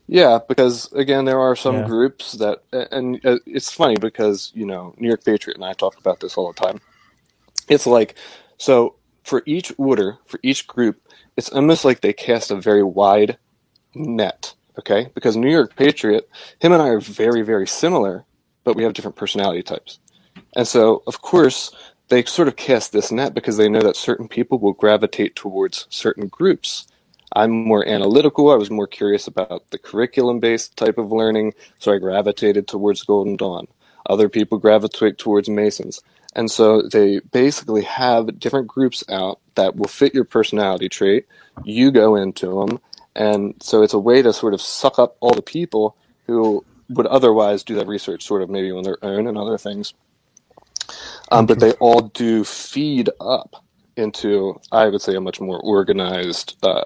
S1: Yeah, because again, there are some groups that, and it's funny because New York Patriot and I talk about this all the time. It's like, so for each order, for each group, it's almost like they cast a very wide net. Okay, because New York Patriot, him and I are very, very similar, but we have different personality types. And so, of course, they sort of cast this net because they know that certain people will gravitate towards certain groups. I'm more analytical. I was more curious about the curriculum-based type of learning, so I gravitated towards Golden Dawn. Other people gravitate towards Masons. And so they basically have different groups out that will fit your personality trait. You go into them. And so it's a way to sort of suck up all the people who would otherwise do that research sort of maybe on their own and other things. But they all do feed up into, I would say, a much more organized, I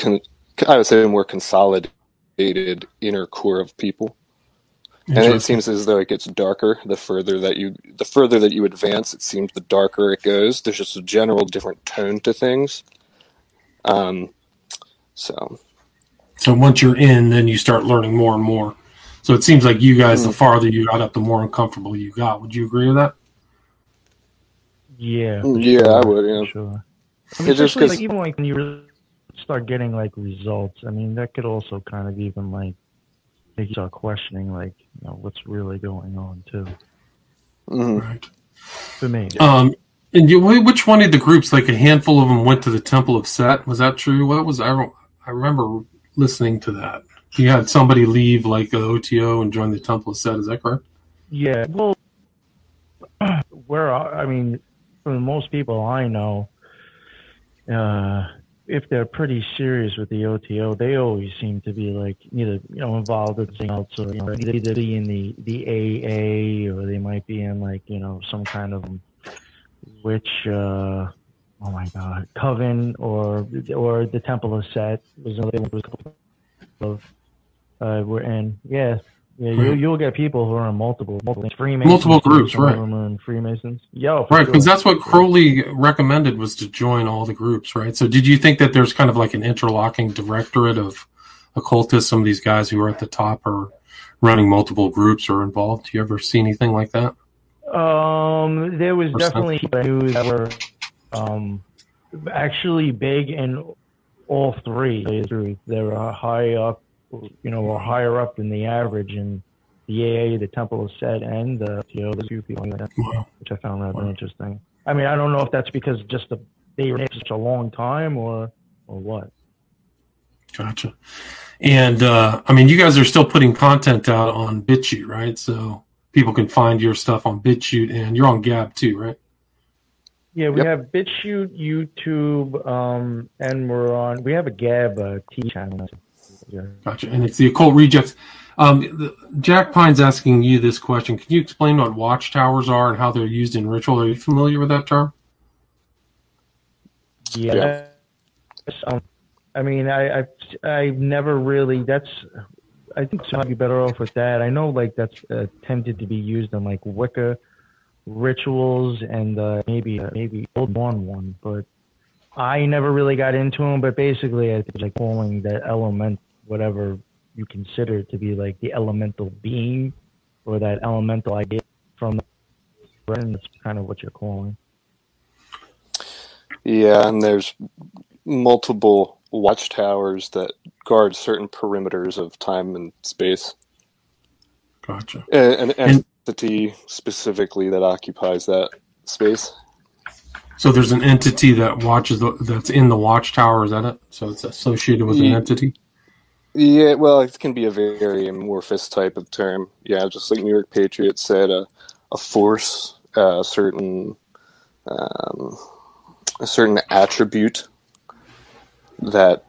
S1: would say a more consolidated inner core of people. And it seems as though it gets darker the further that you advance. It seems the darker it goes. There's just a general different tone to things. So
S3: once you're in, then you start learning more and more. So it seems like you guys, the farther you got up, the more uncomfortable you got. Would you agree with that?
S4: Yeah.
S1: Yeah,
S4: sure,
S1: I would. Yeah.
S4: Sure. I mean, especially like, even like when you start getting like results, I mean, that could also kind of even like make you start questioning like, what's really going on too.
S3: Right.
S4: For me.
S3: And which one of the groups, like a handful of them, went to the Temple of Set? Was that true? What was I remember listening to that. You had somebody leave like the OTO and join the Temple of Set. Is that correct?
S4: Yeah. Well, for most people I know, if they're pretty serious with the OTO, they always seem to be like either involved with something else, or either be in the AA, or they might be in like some kind of oh my God, Coven or the Temple of Set was another one we're in. You'll get people who are in multiple Freemasons,
S3: multiple groups, right?
S4: Freemasons,
S3: right, because that's what Crowley recommended, was to join all the groups, right? So, did you think that there's kind of like an interlocking directorate of occultists? Some of these guys who are at the top are running multiple groups or involved. Do you ever see anything like that?
S4: There was definitely people I knew that were actually big in all three. They were high up, or higher up than the average in the AA, the Temple of Set, and the there's a few people like that, which I found rather interesting. I mean, I don't know if that's because they were in such a long time or what.
S3: Gotcha. And I mean, you guys are still putting content out on BitChute, right? So people can find your stuff on BitChute, and you're on Gab too, right?
S4: Yeah, we have BitChute, YouTube, and we have a Gab TV channel. Yeah.
S3: Gotcha. And it's the Occult Rejects. Jack Pine's asking you this question. Can you explain what watchtowers are and how they're used in ritual? Are you familiar with that term?
S4: Yeah. I mean, I've never really. I think I'd be better off with that. I know, like, that's tended to be used in like Wicca rituals and maybe Old Dawn one, but I never really got into them. But basically, I think it's like calling the element, whatever you consider to be like the elemental being or that elemental idea from the brain. That's kind of what you're calling.
S1: Yeah, and there's multiple watchtowers that guard certain perimeters of time and space.
S3: Gotcha.
S1: An entity specifically that occupies that space.
S3: So there's an entity that watches that's in the watchtower. Is that it? So it's associated with an entity?
S1: Yeah, well, it can be a very amorphous type of term. Yeah, just like New York Patriot said, a force, a certain attribute that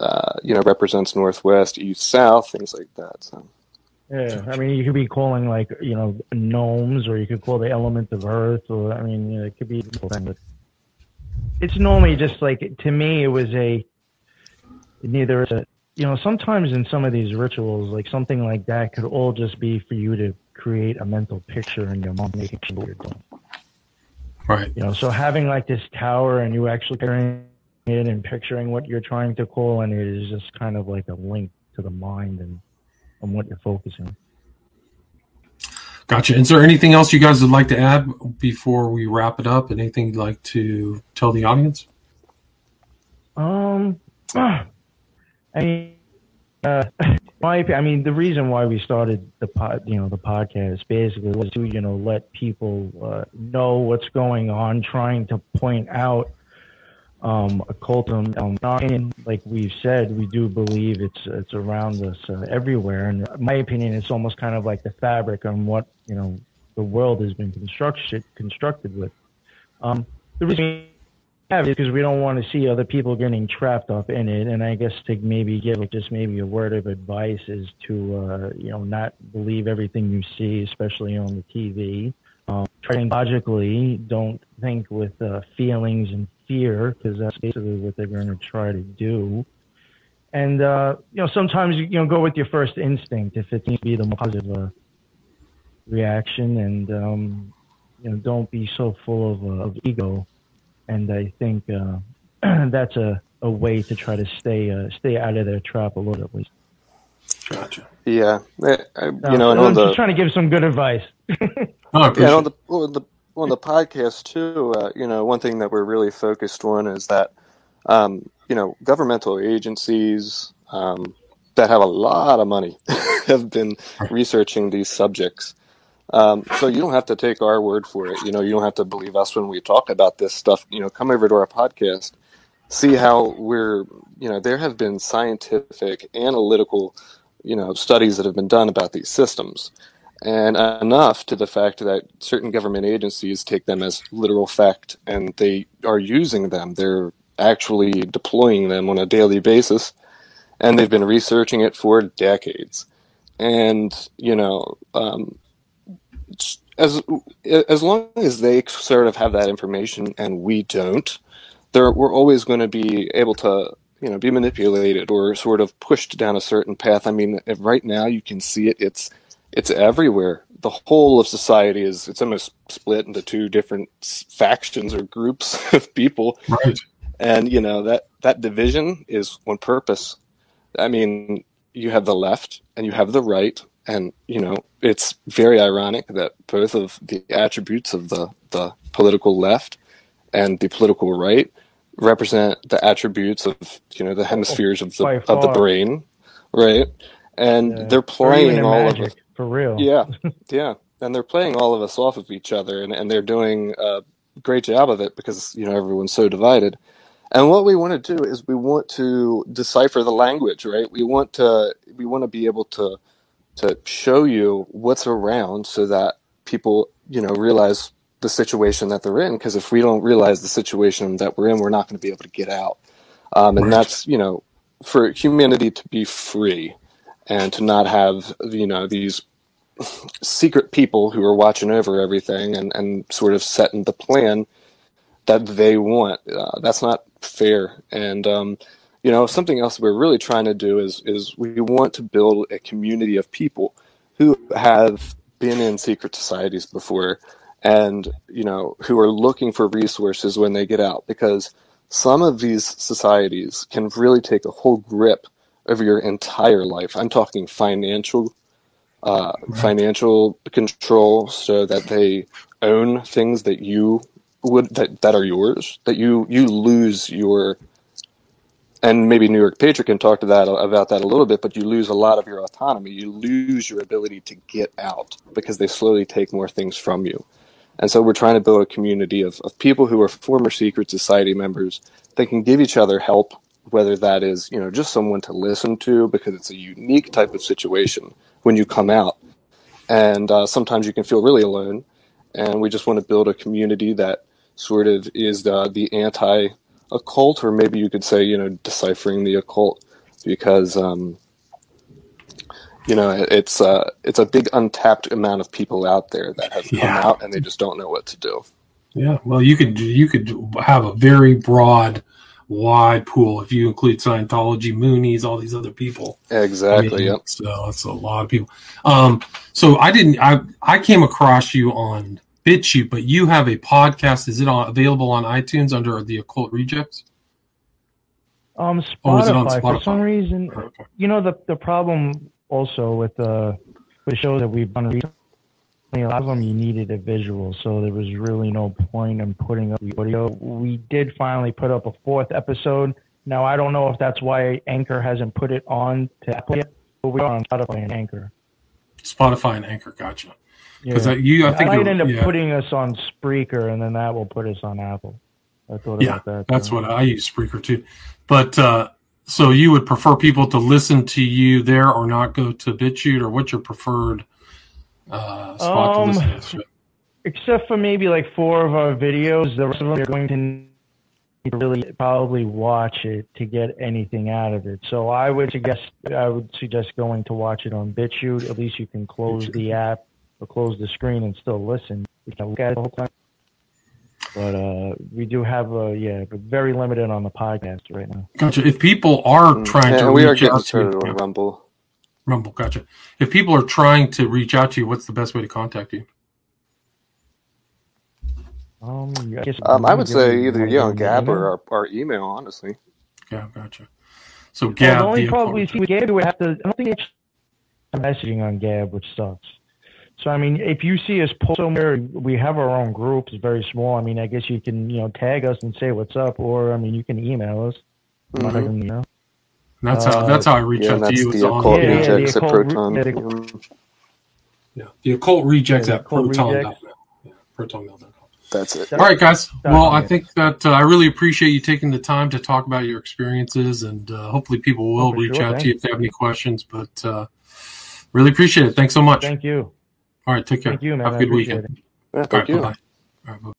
S1: represents northwest, east, south, things like that. So.
S4: Yeah, I mean, you could be calling like gnomes, or you could call the element of earth, or I mean, it could be. It's normally just like, to me, it was sometimes in some of these rituals, like something like that could all just be for you to create a mental picture in your mind, making sure what you're doing.
S3: Right.
S4: So having like this tower and you actually picturing it and picturing what you're trying to call, and it is just kind of like a link to the mind and on what you're focusing on.
S3: Gotcha. Is there anything else you guys would like to add before we wrap it up? Anything you'd like to tell the audience?
S4: The reason why we started the podcast basically was to let people know what's going on, trying to point out occultism. Like we've said, we do believe it's around us everywhere. And in my opinion, it's almost kind of like the fabric on what the world has been constructed with. The reason we have it is because we don't want to see other people getting trapped up in it. And I guess to maybe give just maybe a word of advice is to not believe everything you see, especially on the TV. Try to think logically. Don't think with feelings and fear, because that's basically what they're going to try to do. And sometimes go with your first instinct if it seems to be the more positive reaction, and don't be so full of ego. And I think that's a way to try to stay out of their trap a little at least.
S3: Gotcha.
S1: Yeah,
S4: I'm just trying to give some good advice.
S3: I appreciate it.
S1: On the podcast too, one thing that we're really focused on is that, governmental agencies that have a lot of money have been researching these subjects. So you don't have to take our word for it. You don't have to believe us when we talk about this stuff. Come over to our podcast, see how there have been scientific, analytical, studies that have been done about these systems. And enough to the fact that certain government agencies take them as literal fact, and they are using them. They're actually deploying them on a daily basis, and they've been researching it for decades. And, as long as they sort of have that information and we don't, we're always going to be able to, be manipulated or sort of pushed down a certain path. I mean, right now you can see it. It's everywhere. The whole of society it's almost split into two different factions or groups of people.
S3: Right.
S1: And, that division is on purpose. I mean, you have the left and you have the right. And, it's very ironic that both of the attributes of the political left and the political right represent the attributes of, the hemispheres of the brain, right? And they're playing all of us.
S4: For real.
S1: Yeah, yeah. And they're playing all of us off of each other, and they're doing a great job of it because, everyone's so divided. And what we want to do is we want to decipher the language, right? We want to be able to show you what's around so that people, realize the situation that they're in. Because if we don't realize the situation that we're in, we're not going to be able to get out. And
S3: Right.
S1: that's, for humanity to be free and to not have, these secret people who are watching over everything and sort of setting the plan that they want. That's not fair. And, something else we're really trying to do is we want to build a community of people who have been in secret societies before and, who are looking for resources when they get out, because some of these societies can really take a whole grip over your entire life. I'm talking financial control, so that they own things that that are yours, that you lose your, and maybe New York Patriot can talk about that a little bit, but you lose a lot of your autonomy. You lose your ability to get out because they slowly take more things from you. And so we're trying to build a community of people who are former secret society members. They can give each other help, whether that is, just someone to listen to, because it's a unique type of situation when you come out. And sometimes you can feel really alone. And we just want to build a community that sort of is the anti-occult, or maybe you could say, deciphering the occult, because, it's a big untapped amount of people out there that have come out and they just don't know what to do.
S3: Yeah. Well, you could have a very wide pool if you include Scientology, Moonies, all these other people.
S1: Exactly. Yep.
S3: So that's a lot of people. So I came across you on BitChute, but you have a podcast. Is it available on iTunes under the Occult Rejects?
S4: Spotify,
S3: or is it on Spotify?
S4: For some reason,
S3: Okay.
S4: The problem also with the shows that we've done recently, a lot of them you needed a visual, so there was really no point in putting up the audio. We did finally put up a 4th episode. Now, I don't know if that's why Anchor hasn't put it on to Apple yet, but we're on Spotify and Anchor.
S3: Spotify and Anchor, gotcha.
S4: Because
S3: I think
S4: I might end up putting us on Spreaker, and then that will put us on Apple. I thought about that.
S3: That's what I use, Spreaker too. But so you would prefer people to listen to you there, or not go to BitChute, or what's your preferred spot to listen to?
S4: Except for maybe like 4 of our videos, the rest of them you're going to need to really probably watch it to get anything out of it. So I would suggest going to watch it on BitChute. At least you can close the app or close the screen and still listen. You can look at it the whole time. But we do have but very limited on the podcast right now.
S3: Gotcha. If people are trying to
S1: we are
S3: reach
S1: getting
S3: out to
S1: started
S3: you,
S1: on Rumble.
S3: Gotcha. If people are trying to reach out to you, what's the best way to contact you?
S4: I guess
S1: I would say either on Gab or our email, honestly.
S3: Yeah, gotcha. So Gab.
S4: The only problem we see with Gab, we have to. I don't think it's messaging on Gab, which sucks. So I mean, if you see us post somewhere, we have our own group. It's very small. I mean, I guess you can tag us and say what's up, or I mean, you can email us.
S1: Mm-hmm.
S3: That's how I reach out to you.
S1: The Occult Rejects at Proton.
S3: The Occult Rejects at
S4: Proton.mail.
S3: Protonmail.com.
S1: That's it.
S3: All right, guys. Well, I think that I really appreciate you taking the time to talk about your experiences, and hopefully people will reach out to you if they have any questions. But really appreciate it. Thanks so much.
S4: Thank you.
S3: All right, take care.
S4: Thank you, man.
S3: Have a good weekend.
S1: Yeah, thank you.
S3: Bye-bye. All right, bye.